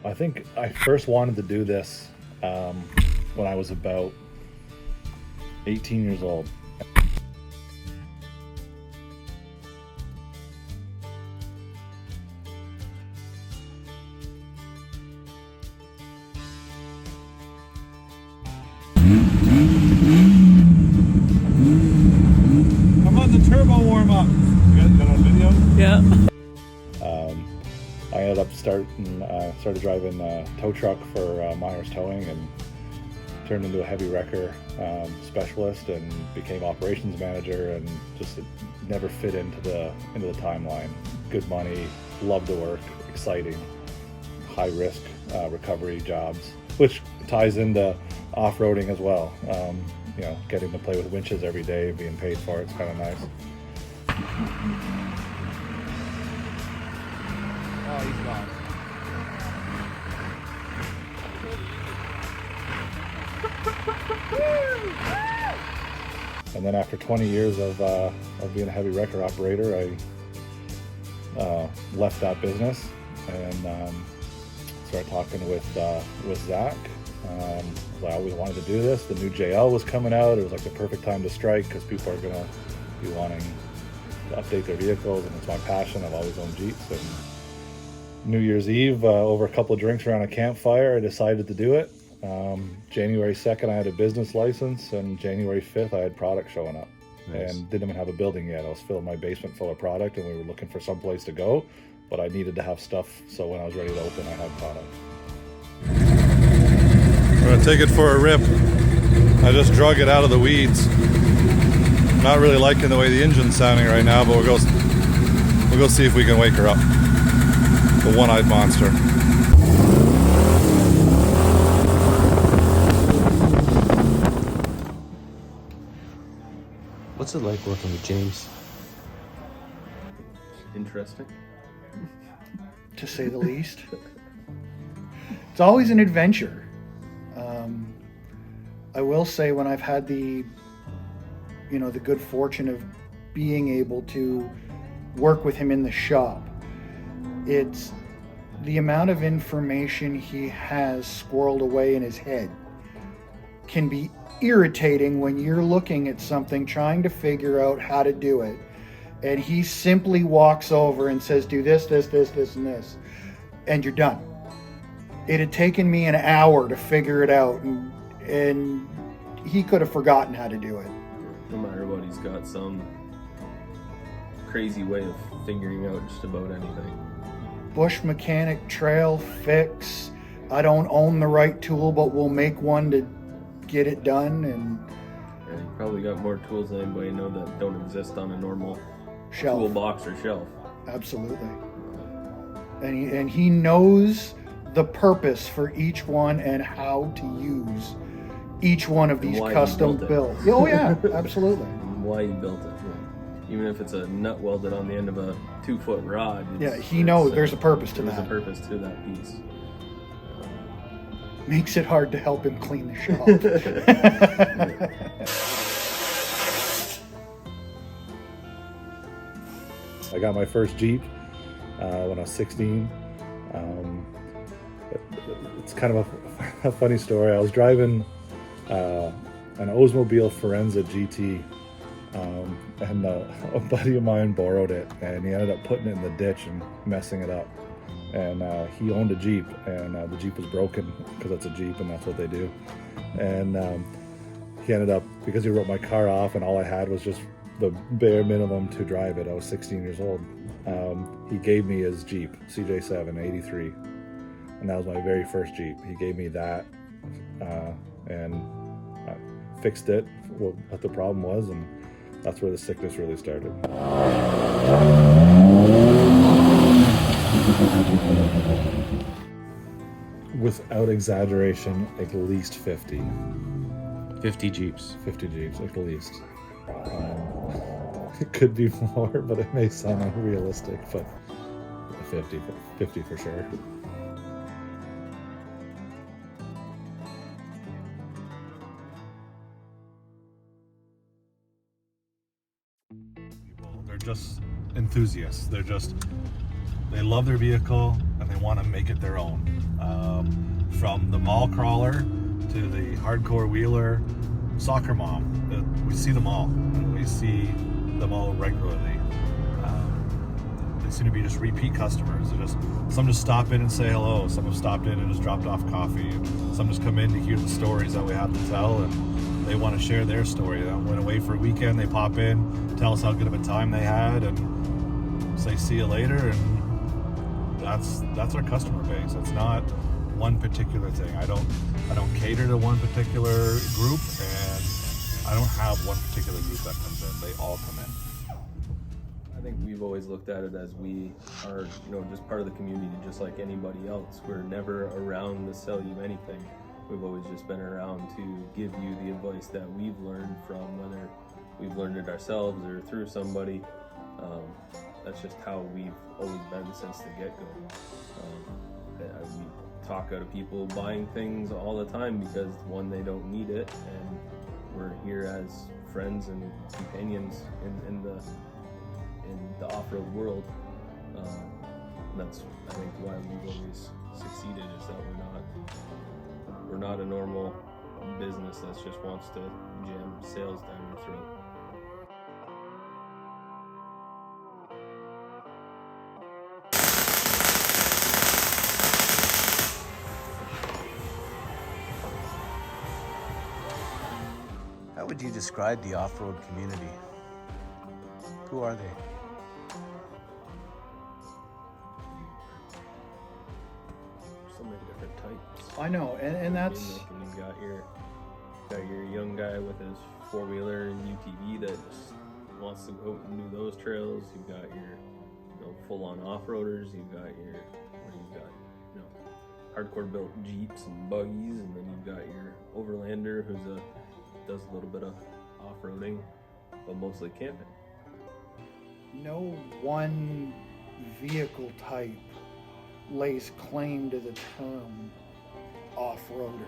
I think I first wanted to do this when I was about 18 years old. I'm on the turbo warm up. You guys got on video? Yeah. I ended up started driving a tow truck for Myers Towing and turned into a heavy wrecker specialist and became operations manager, and just never fit into the timeline. Good money, love to work, exciting, high risk recovery jobs, which ties into off-roading as well. You know, getting to play with winches every day, being paid for it's kind of nice. Oh, he's gone. And then after 20 years of being a heavy wrecker operator, I left that business and started talking with Zach. I always wanted to do this. The new JL was coming out. It was like the perfect time to strike because people are going to be wanting to update their vehicles, and it's my passion. I've always owned Jeeps. And New Year's Eve, over a couple of drinks around a campfire, I decided to do it. January 2nd, I had a business license, and January 5th, I had product showing up. Nice. And didn't even have a building yet. I was filling my basement full of product, and we were looking for some place to go, but I needed to have stuff, so when I was ready to open, I had product. We're gonna take it for a rip. I just drug it out of the weeds. Not really liking the way the engine's sounding right now, but we'll go see if we can wake her up. The one-eyed monster. What's it like working with James? Interesting, to say the least. It's always an adventure. I will say, when I've had the good fortune of being able to work with him in the shop, it's the amount of information he has squirreled away in his head can be irritating when you're looking at something, trying to figure out how to do it, and he simply walks over and says, do this, this, this, this, and this, and you're done. It had taken me an hour to figure it out, and he could have forgotten how to do it. no matter what, he's got some crazy way of figuring out just about anything. Bush mechanic, trail fix. I don't own the right tool, but we'll make one to get it done. And you probably got more tools than anybody know that don't exist on a normal shelf. Toolbox or shelf. Absolutely. And he knows the purpose for each one and how to use each one of these custom built. Oh yeah, absolutely. And why he built it. Even if it's a nut welded on the end of a 2-foot rod. Yeah, he knows there's a purpose to that. There's a purpose to that piece. Makes it hard to help him clean the shop. I got my first Jeep when I was 16. It's kind of a funny story. I was driving an Oldsmobile Forenza GT, and a buddy of mine borrowed it, and he ended up putting it in the ditch and messing it up. And he owned a Jeep, and the Jeep was broken because it's a Jeep and that's what they do. And he ended up, because he wrote my car off and all I had was just the bare minimum to drive it. I was 16 years old. He gave me his Jeep, CJ7 83, and that was my very first Jeep. He gave me that, and I fixed it, what the problem was, and that's where the sickness really started. Without exaggeration, at least 50. 50 Jeeps. 50 Jeeps, at least. It could be more, but it may sound unrealistic, but 50 for sure. They're just enthusiasts. They're they love their vehicle and they want to make it their own. From the mall crawler to the hardcore wheeler, soccer mom, we see them all. We see them all regularly. They seem to be just repeat customers. Some just stop in and say hello. Some have stopped in and just dropped off coffee. Some just come in to hear the stories that we have to tell, and they want to share their story. They went away for a weekend. They pop in, tell us how good of a time they had, and say see you later. And that's our customer base. It's not one particular thing. I don't cater to one particular group, and I don't have one particular group that comes in. They all come in. I think we've always looked at it as we are, just part of the community, just like anybody else. We're never around to sell you anything. We've always just been around to give you the advice that we've learned from, whether we've learned it ourselves or through somebody. That's just how we've always been since the get-go. We talk out of people buying things all the time because, one, they don't need it, and we're here as friends and companions in the off-road world. That's, I think, why we've always succeeded, is that we're not a normal business that just wants to jam sales down your throat. How would you describe the off-road community? Who are they? So many different types. I know, and that's You've got your young guy with his four-wheeler and UTV that just wants to go out and do those trails. You've got your full-on off-roaders. You've got hardcore built Jeeps and buggies, and then you've got your overlander who's does a little bit of off-roading, but mostly camping. no one vehicle type lays claim to the term off-roader.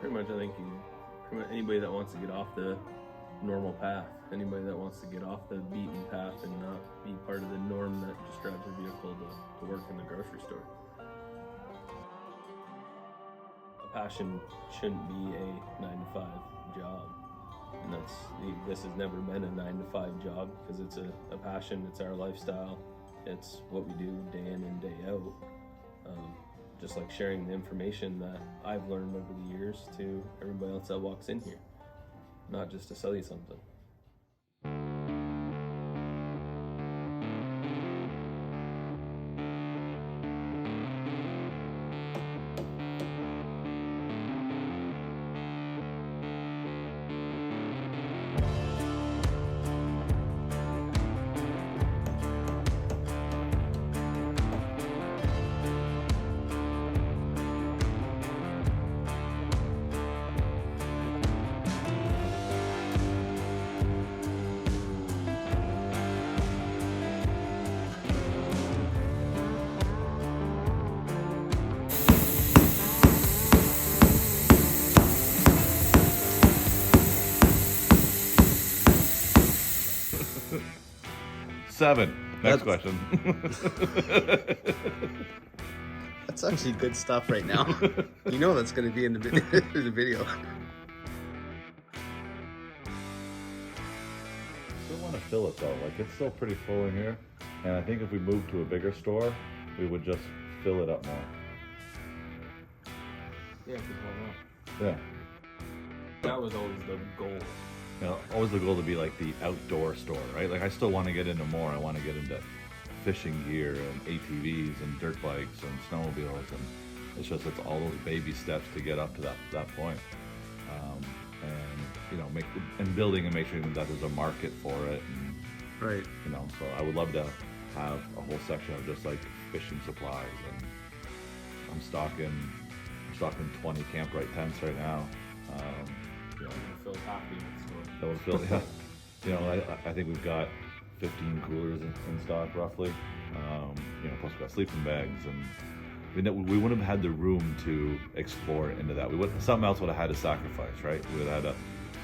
Pretty much, I think anybody that wants to get off the normal path, anybody that wants to get off the beaten path and not be part of the norm that just drives a vehicle to work in the grocery store. A passion shouldn't be a 9-to-5 job, and this has never been a 9-to-5 job because it's a passion. It's our lifestyle. It's what we do day in and day out. Just like sharing the information that I've learned over the years to everybody else that walks in here, not just to sell you something. Seven. Next question. That's actually good stuff right now. You know that's going to be in the video. Still want to fill it though. Like, it's still pretty full in here, and I think if we moved to a bigger store, we would just fill it up more. Yeah, Yeah. that was always the goal. You know, always the goal to be like the outdoor store, right? Like, I still want to get into more. I want to get into fishing gear and ATVs and dirt bikes and snowmobiles, and it's all those baby steps to get up to that point. And building and making sure that there's a market for it. And, Right. so I would love to have a whole section of just like fishing supplies, and I'm stocking 20 Camprite tents right now. Phil's happy with the store. That would fill, yeah. I think we've got 15 coolers in stock roughly. Plus we've got sleeping bags, and we wouldn't have had the room to explore into that. Something else would have had to sacrifice, right? We would have had to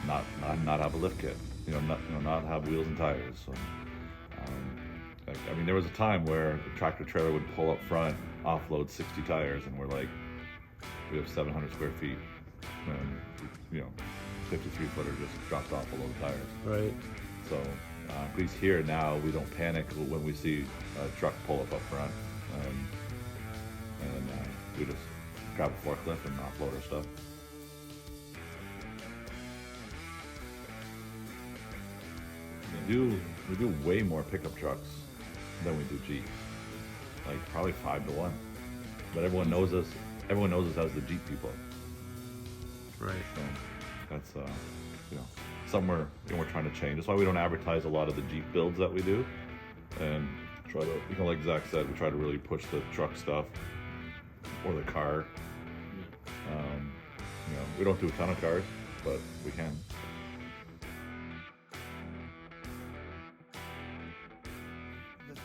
not have a lift kit. not have wheels and tires. So, I mean, there was a time where the tractor trailer would pull up front, offload 60 tires, and we're like, we have 700 square feet, and 53 footer just dropped off a load of tires. Right. So, at least here now, we don't panic when we see a truck pull up front, and we just grab a forklift and offload our stuff. We do way more pickup trucks than we do Jeeps, like probably 5 to 1. But everyone knows us. Everyone knows us as the Jeep people. Right. So that's somewhere we're trying to change. That's why we don't advertise a lot of the Jeep builds that we do, and try to, like Zach said, we try to really push the truck stuff or the car. We don't do a ton of cars, but we can.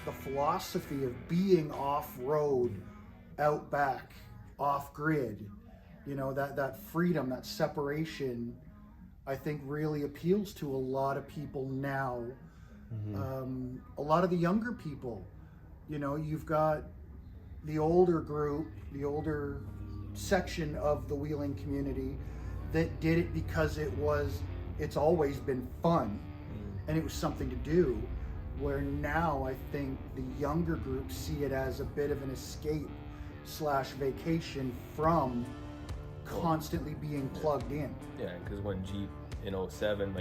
The philosophy of being off-road, out back, off-grid, that freedom, that separation, I think really appeals to a lot of people now. A lot of the younger people, you've got the older group, the older section of the wheeling community that did it because it's always been fun and it was something to do, where now I think the younger group see it as a bit of an escape / vacation from constantly being plugged in. Yeah, because when Jeep in 07,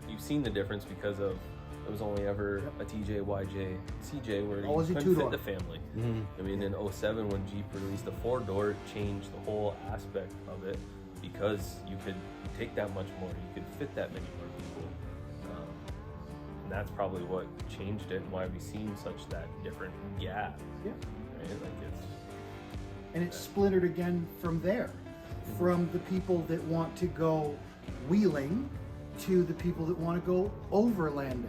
you've seen the difference because of it was only ever a TJ, YJ, CJ where Always you a couldn't two-door. fit the family. I mean, in 07 when Jeep released the 4-door, it changed the whole aspect of it because you could take that much more, you could fit that many more people. And that's probably what changed it and why we've seen such that different gap. Yeah. Right? And it's splintered again from there, from the people that want to go wheeling to the people that want to go overlanding.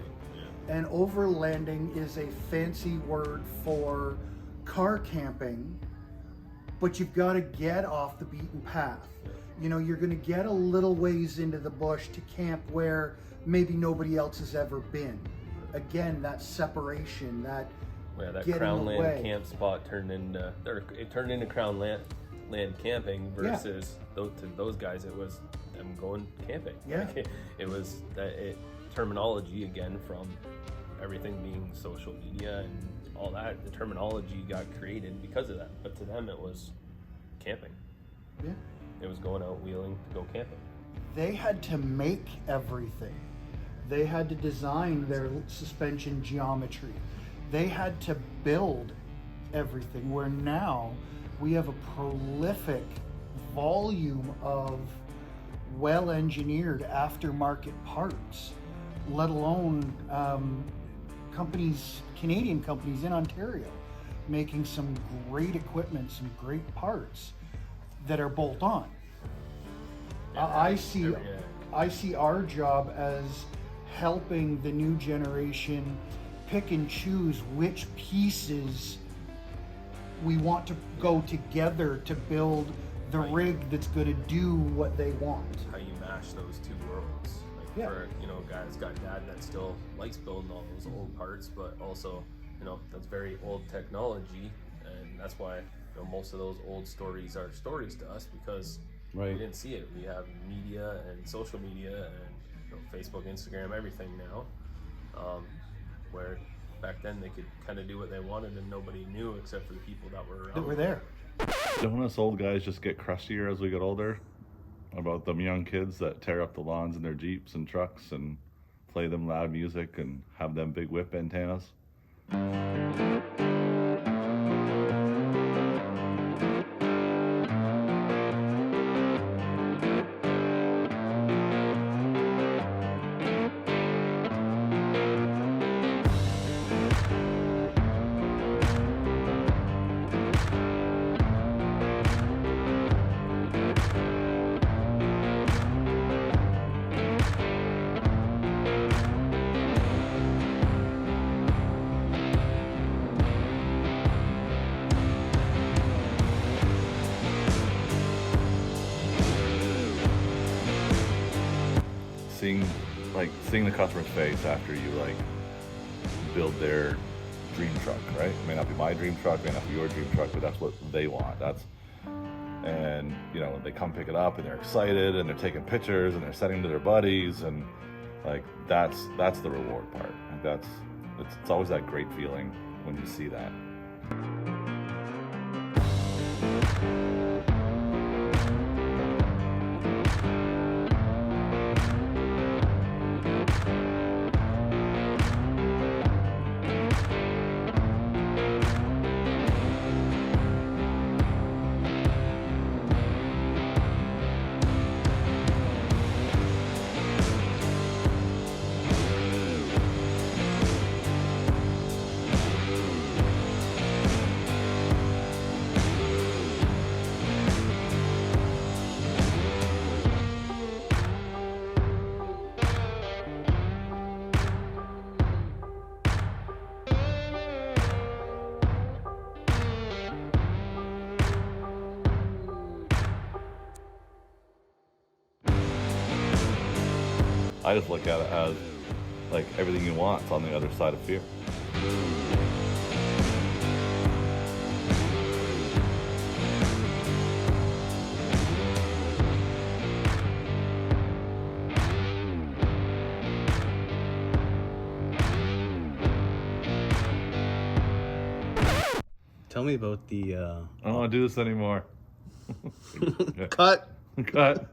And overlanding is a fancy word for car camping, but you've got to get off the beaten path. You're going to get a little ways into the bush to camp where maybe nobody else has ever been. Again, that separation, that get Crown in the Land way. camp spot turned into Crown Land camping versus to those guys it was them going camping. Yeah. It was terminology again from everything being social media and all that. The terminology got created because of that, but to them it was camping. Yeah. It was going out wheeling to go camping. They had to make everything. They had to design their suspension geometry. They had to build everything, where now we have a prolific volume of well-engineered aftermarket parts, let alone Canadian companies in Ontario making some great equipment, some great parts that are bolt-on. I see our job as helping the new generation pick and choose which pieces we want to go together to build the rig that's going to do what they want. How you mash those two worlds. For guys got dad that still likes building all those old parts, but also that's very old technology, and that's why most of those old stories are stories to us because we didn't see it. We have media and social media and Facebook, Instagram, everything now, where back then they could kind of do what they wanted and nobody knew except for the people that were around. That were there. Don't us old guys just get crustier as we get older? About them young kids that tear up the lawns in their Jeeps and trucks and play them loud music and have them big whip antennas? like seeing the customer's face after you like build their dream truck, right? It may not be my dream truck, may not be your dream truck, but that's what they want. And you know, they come pick it up and they're excited and they're taking pictures and they're sending to their buddies, and like that's the reward part. Like it's always that great feeling when you see that. I just look at it as like everything you want is on the other side of fear. Tell me about the. I don't want to do this anymore. Cut. Cut.